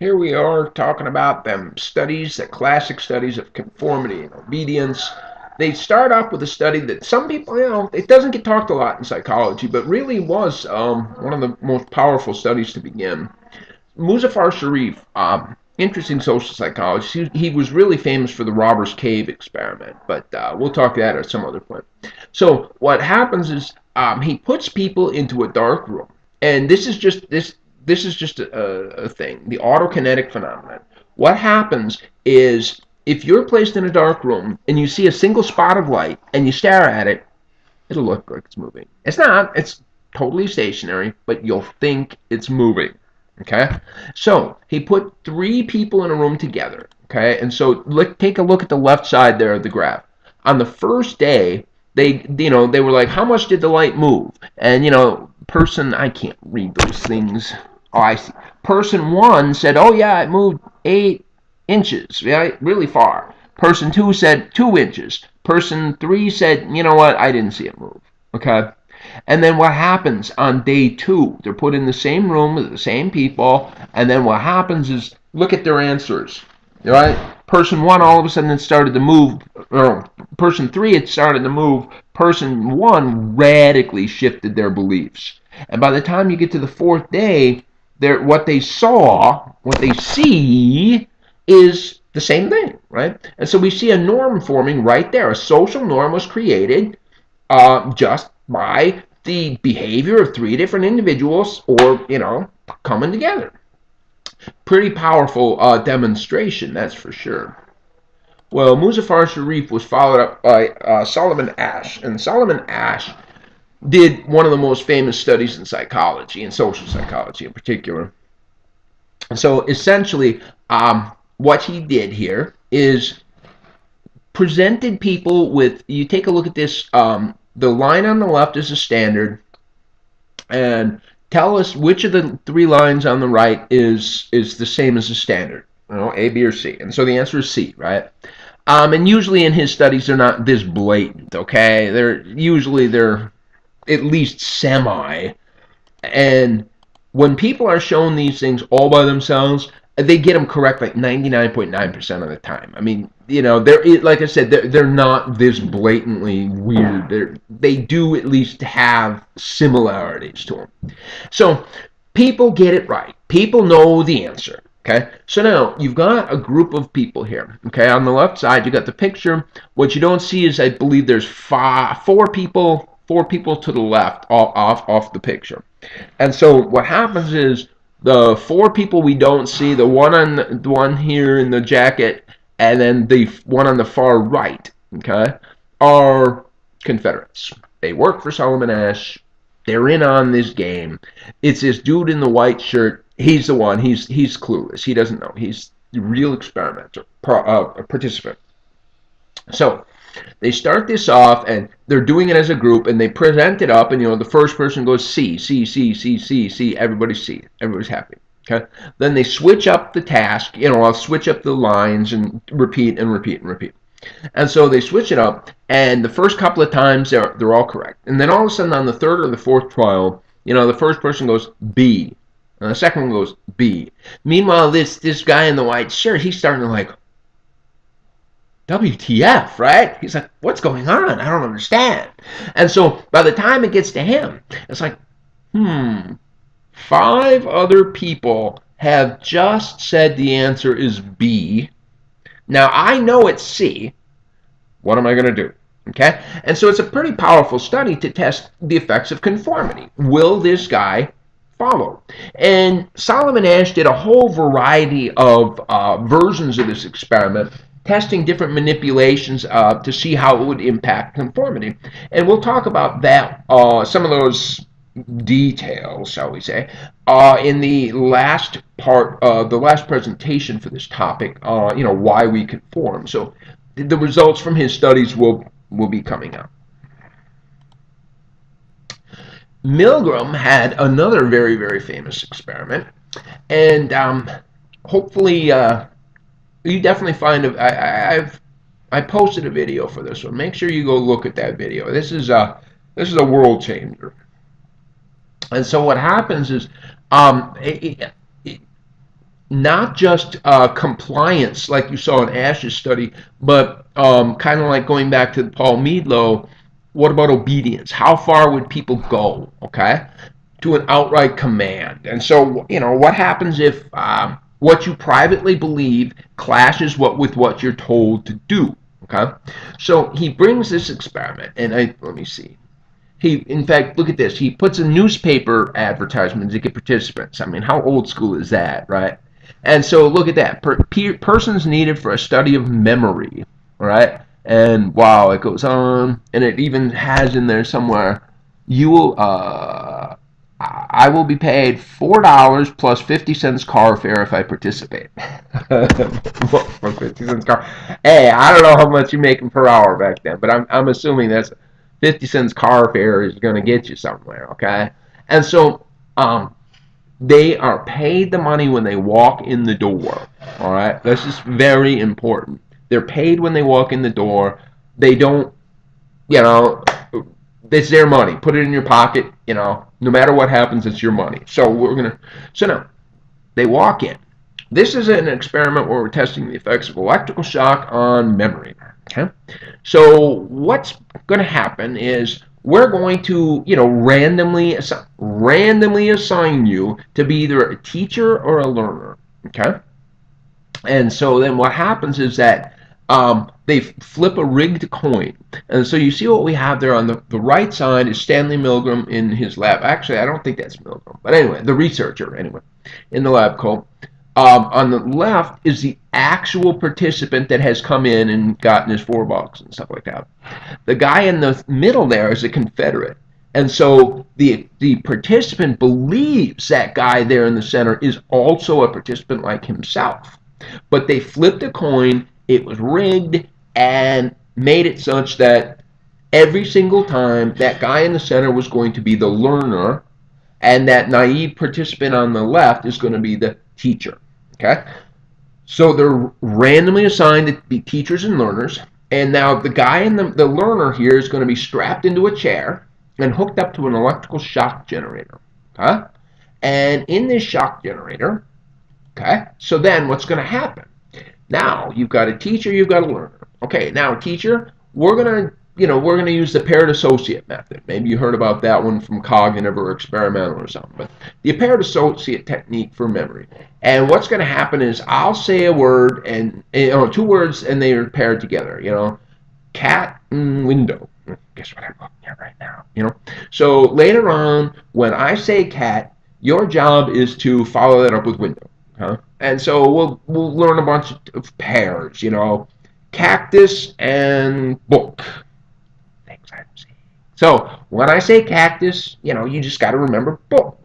Here we are talking about them studies, the classic studies of conformity and obedience. They start off with a study that some people, it doesn't get talked a lot in psychology, but really was one of the most powerful studies to begin. Muzaffar Sherif, interesting social psychologist. He was really famous for the Robbers Cave experiment, but we'll talk that at some other point. So what happens is he puts people into a dark room, and this is just a thing, the autokinetic phenomenon. What happens is if you're placed in a dark room and you see a single spot of light and you stare at it, it'll look like it's moving. It's not. It's totally stationary, but you'll think it's moving. Okay? So he put three people in a room together. Okay? And so take a look at the left side there of the graph. On the first day, they were like, how much did the light move? And person, I can't read those things. Oh, I see. Person one said, oh yeah, it moved 8 inches, right? Really far. Person two said 2 inches. Person three said, you know what, I didn't see it move. Okay? And then what happens on day two? They're put in the same room with the same people, and then what happens is, look at their answers. All right? Person one all of a sudden it started to move, or person three it started to move. Person one radically shifted their beliefs. And by the time you get to the fourth day, what they see is the same thing, right? And so we see a norm forming right there. A social norm was created just by the behavior of three different individuals, or coming together. Pretty powerful demonstration, that's for sure. Well, Muzaffar Sherif was followed up by Solomon Asch, and Solomon Asch did one of the most famous studies in psychology, and social psychology in particular. So essentially, what he did here is presented people with, you take a look at this, the line on the left is a standard, and tell us which of the three lines on the right is the same as the standard, A, B, or C. And so the answer is C, right? And usually in his studies they're not this blatant, okay? They're at least semi. And when people are shown these things all by themselves, they get them correct like 99.9% of the time. I mean, they're, like I said, they're not this blatantly weird. They do at least have similarities to them. So people get it right. People know the answer. Okay, so now you've got a group of people here. Okay, on the left side you got the picture. What you don't see is, I believe there's four people to the left off the picture. And so what happens is, the four people we don't see, the one here in the jacket, and then the one on the far right, okay, are Confederates. They work for Solomon Asch. They're in on this game. It's this dude in the white shirt. He's the one. He's clueless. He doesn't know. He's the real experimenter, participant. So they start this off, and they're doing it as a group, and they present it up, and the first person goes C, C, C, C, C, C. Everybody's C. Everybody's happy. Okay. Then they switch up the task. I'll switch up the lines and repeat and repeat and repeat. And so they switch it up, and the first couple of times they're all correct. And then all of a sudden on the third or the fourth trial, the first person goes B, and the second one goes B. Meanwhile, this guy in the white shirt, he's starting to like, WTF, right? He's like, what's going on? I don't understand. And so by the time it gets to him, it's like, 5 other people have just said the answer is B. Now I know it's C. What am I going to do? Okay? And so it's a pretty powerful study to test the effects of conformity. Will this guy follow? And Solomon Asch did a whole variety of versions of this experiment, testing different manipulations to see how it would impact conformity. And we'll talk about that, some of those details, shall we say, in the last part, the last presentation for this topic, why we conform. So the results from his studies will be coming out. Milgram had another very, very famous experiment, and hopefully you definitely find I posted a video for this one. Make sure you go look at that video. This is a world changer. And so what happens is, not just compliance like you saw in Asch's study, but kind of like going back to Paul Meadlow, what about obedience? How far would people go, okay, to an outright command? And so, what happens if what you privately believe clashes with what you're told to do, okay? So he brings this experiment, and let me see. In fact, look at this. He puts a newspaper advertisement to get participants. I mean, how old school is that, right? And so look at that. Persons needed for a study of memory, right? And wow, it goes on, and it even has in there somewhere, you will, I will be paid $4 plus 50 cents car fare if I participate. For 50 cents car. Hey, I don't know how much you're making per hour back then, but I'm assuming that's 50 cents car fare is going to get you somewhere, okay? And so they are paid the money when they walk in the door, all right? This is very important. They're paid when they walk in the door. They don't, you know, it's their money. Put it in your pocket, no matter what happens, it's your money. So now, they walk in. This is an experiment where we're testing the effects of electrical shock on memory. Okay? So what's going to happen is we're going to, randomly assign you to be either a teacher or a learner. Okay? And so then what happens is that they flip a rigged coin. And so you see what we have there on the right side is Stanley Milgram in his lab. Actually, I don't think that's Milgram. But anyway, the researcher, anyway, in the lab coat. On the left is the actual participant that has come in and gotten his $4 and stuff like that. The guy in the middle there is a Confederate. And so the participant believes that guy there in the center is also a participant like himself. But they flipped a coin, it was rigged, and made it such that every single time that guy in the center was going to be the learner, and that naive participant on the left is going to be the teacher. Okay? So they're randomly assigned to be teachers and learners, and now the guy in the learner here is going to be strapped into a chair and hooked up to an electrical shock generator. Okay? And in this shock generator, okay, so then what's going to happen? Now you've got a teacher, you've got a learner. Okay, now teacher, we're going to use the paired associate method. Maybe you heard about that one from cognitive or experimental or something. But the paired associate technique for memory. And what's going to happen is I'll say a word and two words and they are paired together. Cat and window. Guess what I'm looking at right now? So later on, when I say cat, your job is to follow that up with window. Huh? And so we'll learn a bunch of pairs. Cactus and book. So when I say cactus, you just got to remember book.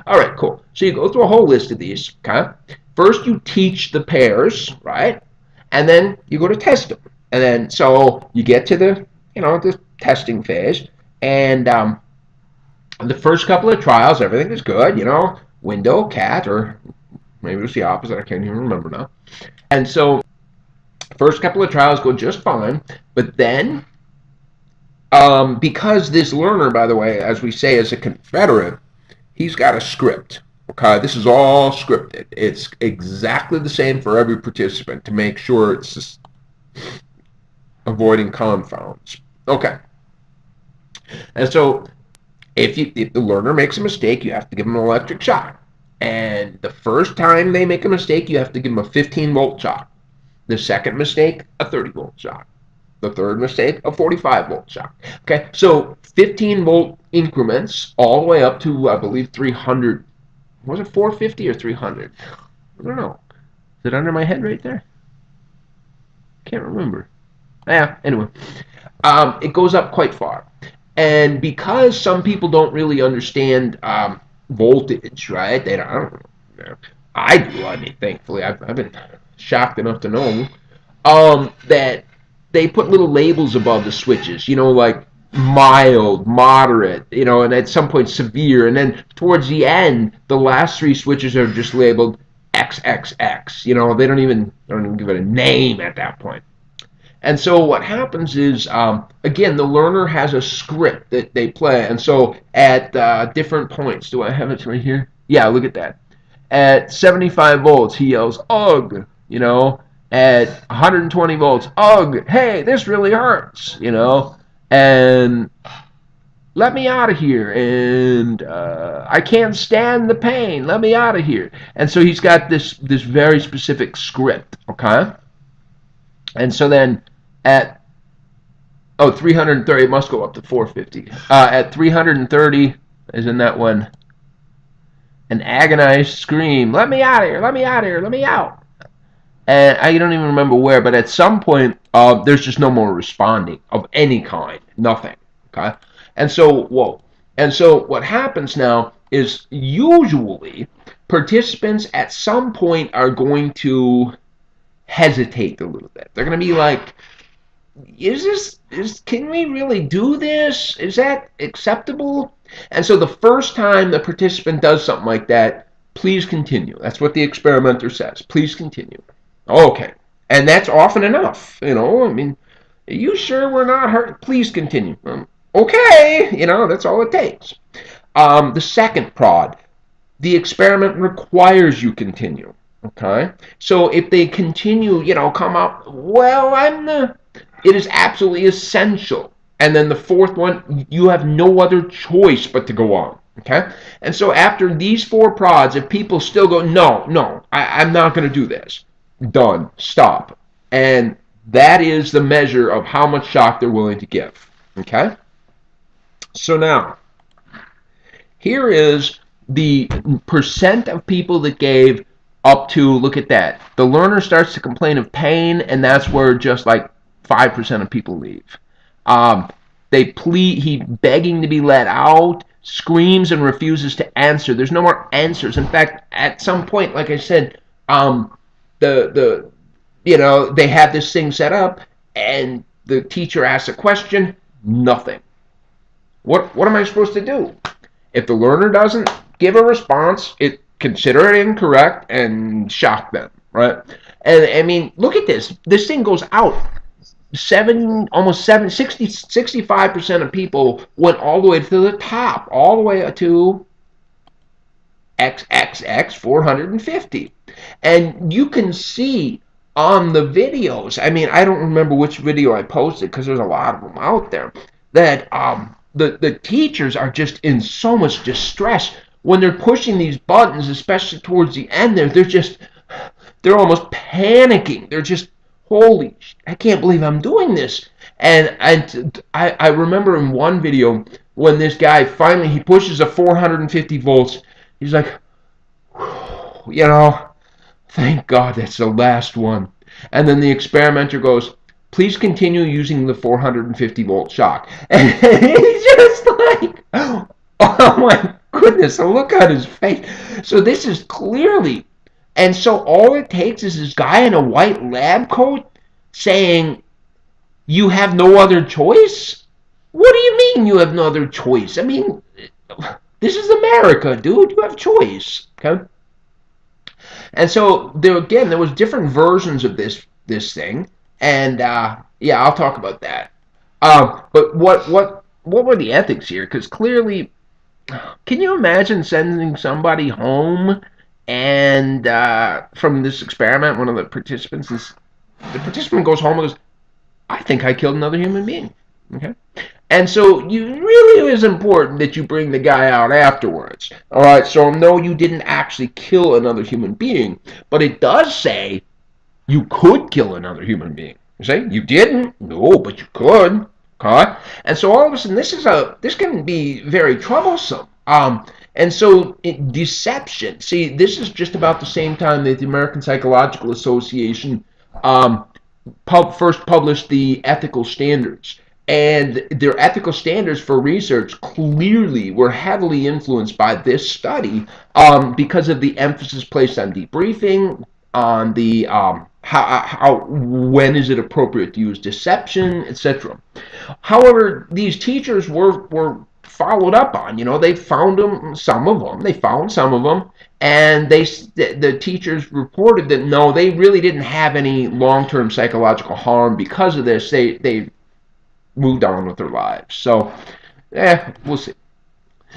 All right, cool. So you go through a whole list of these. Okay. First, you teach the pairs, right? And then you go to test them. And then so you get to the testing phase, and the first couple of trials, everything is good. Window, cat, or maybe it was the opposite. I can't even remember now. And so first couple of trials go just fine, but then because this learner, by the way, as we say, is a Confederate, he's got a script. Okay, this is all scripted. It's exactly the same for every participant to make sure it's just avoiding confounds. Okay, and so if the learner makes a mistake, you have to give them an electric shock. And the first time they make a mistake, you have to give them a 15-volt shock. The second mistake, a 30-volt shock. The third mistake, a 45-volt shock. Okay, so 15-volt increments all the way up to, I believe, 300. Was it 450 or 300? I don't know. Is it under my head right there? Can't remember. Yeah, anyway. It goes up quite far. And because some people don't really understand voltage, right? They don't. I don't know. I do. I mean, thankfully, I've been shocked enough to know that they put little labels above the switches. Like mild, moderate, and at some point severe, and then towards the end, the last three switches are just labeled XXX. They don't even give it a name at that point. And so what happens is, again, the learner has a script that they play. And so at different points, do I have it right here? Yeah, look at that. At 75 volts, he yells, ugh, at 120 volts, ugh, hey, this really hurts, and let me out of here, and I can't stand the pain, let me out of here. And so he's got this very specific script, okay? And so then at 330, it must go up to 450. At 330, is in that one, an agonized scream, let me out of here, let me out of here, let me out. And I don't even remember where, but at some point, there's just no more responding of any kind, nothing, okay? And so, what happens now is usually participants at some point are going to hesitate a little bit. They're going to be like, can we really do this? Is that acceptable? And so the first time the participant does something like that, please continue. That's what the experimenter says. Please continue. Okay. And that's often enough. I mean, are you sure we're not hurt? Please continue. Okay. That's all it takes. The second prod, the experiment requires you continue. Okay. So if they continue, come up, well, it is absolutely essential. And then the fourth one, you have no other choice but to go on. Okay? And so after these 4 prods, if people still go, no, I'm not going to do this. Done. Stop. And that is the measure of how much shock they're willing to give. Okay? So now, here is the percent of people that gave up to, look at that. The learner starts to complain of pain, and that's where just like 5% of people leave. He begging to be let out, screams and refuses to answer. There's no more answers. In fact, at some point, like I said, they have this thing set up, and the teacher asks a question, nothing. What am I supposed to do? If the learner doesn't give a response, consider it incorrect and shock them, right? And I mean, look at this. This thing goes out. 65% of people went all the way to the top, all the way to XXX 450. And you can see on the videos, I mean, I don't remember which video I posted because there's a lot of them out there, that the teachers are just in so much distress when they're pushing these buttons, especially towards the end there. They're almost panicking. They're just, holy, I can't believe I'm doing this. And I remember in one video when this guy finally, he pushes a 450 volts. He's like, thank God that's the last one. And then the experimenter goes, please continue using the 450 volt shock. And he's just like, oh my goodness, the look on his face. So this is clearly, and so all it takes is this guy in a white lab coat saying, you have no other choice? What do you mean you have no other choice? I mean, this is America, dude. You have choice. Okay? And so there was different versions of this thing, and I'll talk about that. But what were the ethics here? Because clearly, can you imagine sending somebody home and from this experiment, one of the participant goes home and goes, I think I killed another human being. Okay? And so it is important that you bring the guy out afterwards. All right, so no, you didn't actually kill another human being, but it does say you could kill another human being. You say you didn't? No, but you could. Okay? And so all of a sudden, this can be very troublesome. And so deception. See, this is just about the same time that the American Psychological Association first published the ethical standards. And their ethical standards for research clearly were heavily influenced by this study because of the emphasis placed on debriefing, on the when is it appropriate to use deception, etc. However, these teachers were followed up on. They found some of them, and the teachers reported that no, they really didn't have any long-term psychological harm because of this. They moved on with their lives. So, we'll see.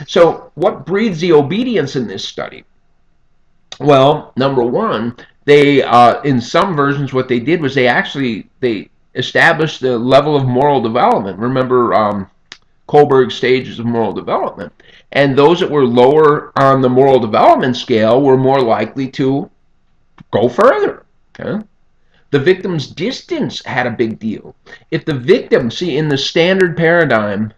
So, what breeds the obedience in this study? Well, number one, they in some versions what they did was they established the level of moral development. Remember Kohlberg's stages of moral development, and those that were lower on the moral development scale were more likely to go further. Okay? The victim's distance had a big deal. If the victim, see, in the standard paradigm,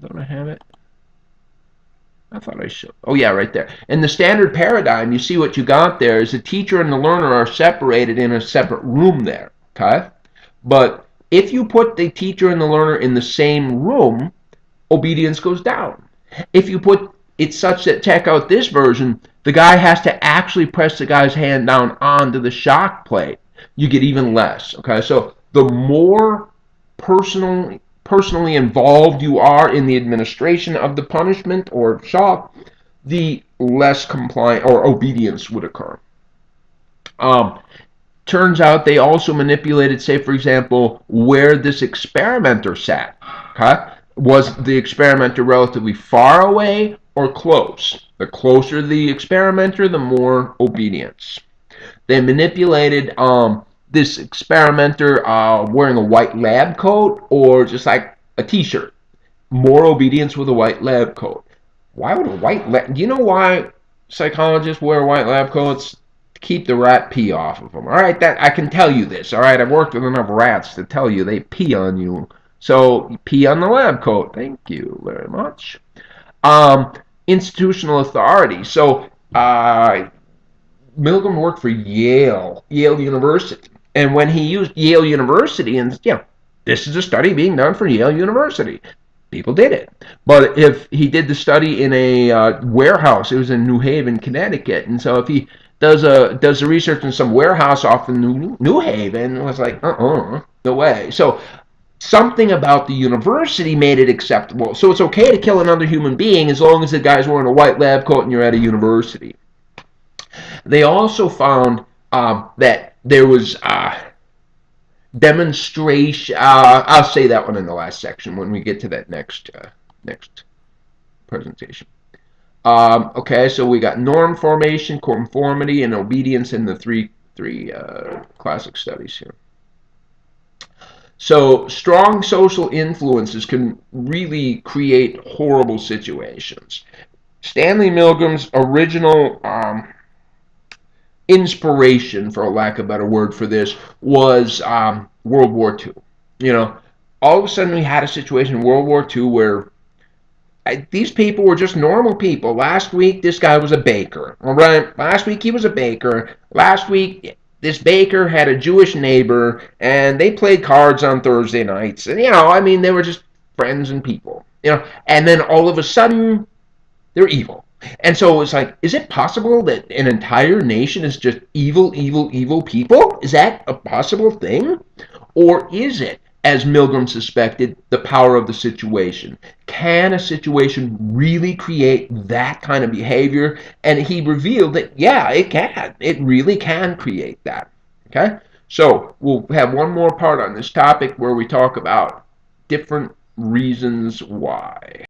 don't I have it? I thought I should. Oh, yeah, right there. In the standard paradigm, you see what you got there is the teacher and the learner are separated in a separate room there. Okay? But if you put the teacher and the learner in the same room, obedience goes down. If you put it such that, check out this version, the guy has to actually press the guy's hand down onto the shock plate, you get even less. Okay, so the more personally involved you are in the administration of the punishment or shock, the less compliant or obedience would occur. Um, Turns out they also manipulated, say, for example, where this experimenter sat. Okay? Was the experimenter relatively far away or close? The closer the experimenter, the more obedience. They manipulated this experimenter wearing a white lab coat or just like a t-shirt. More obedience with a white lab coat. Why would a white lab? Do you know why psychologists wear white lab coats? To keep the rat pee off of them. All right, that I can tell you this. All right, I've worked with enough rats to tell you they pee on you. So you pee on the lab coat. Thank you very much. Um, Institutional authority. So Milgram worked for Yale University, and when he used Yale University, and this is a study being done for Yale University, people did it. But if he did the study in a warehouse, it was in New Haven, Connecticut, and so if he does the research in some warehouse off in New Haven, it was like, no way. So something about the university made it acceptable. So it's okay to kill another human being as long as the guy's wearing a white lab coat and you're at a university. They also found that there was demonstration. I'll say that one in the last section when we get to that next presentation. Okay, so we got norm formation, conformity, and obedience in the three classic studies here. So strong social influences can really create horrible situations. Stanley Milgram's original inspiration, for lack of a better word for this, was World War II. You know, all of a sudden we had a situation in World War II where these people were just normal people. Last week, this guy was a baker. All right, last week he was a baker. Last week, this baker had a Jewish neighbor, and they played cards on Thursday nights. And I mean, they were just friends and people. And then all of a sudden, they're evil. And so it's like, is it possible that an entire nation is just evil, evil, evil people? Is that a possible thing? Or is it, as Milgram suspected, the power of the situation? Can a situation really create that kind of behavior? And he revealed that, yeah, it can. It really can create that. Okay? So we'll have one more part on this topic where we talk about different reasons why.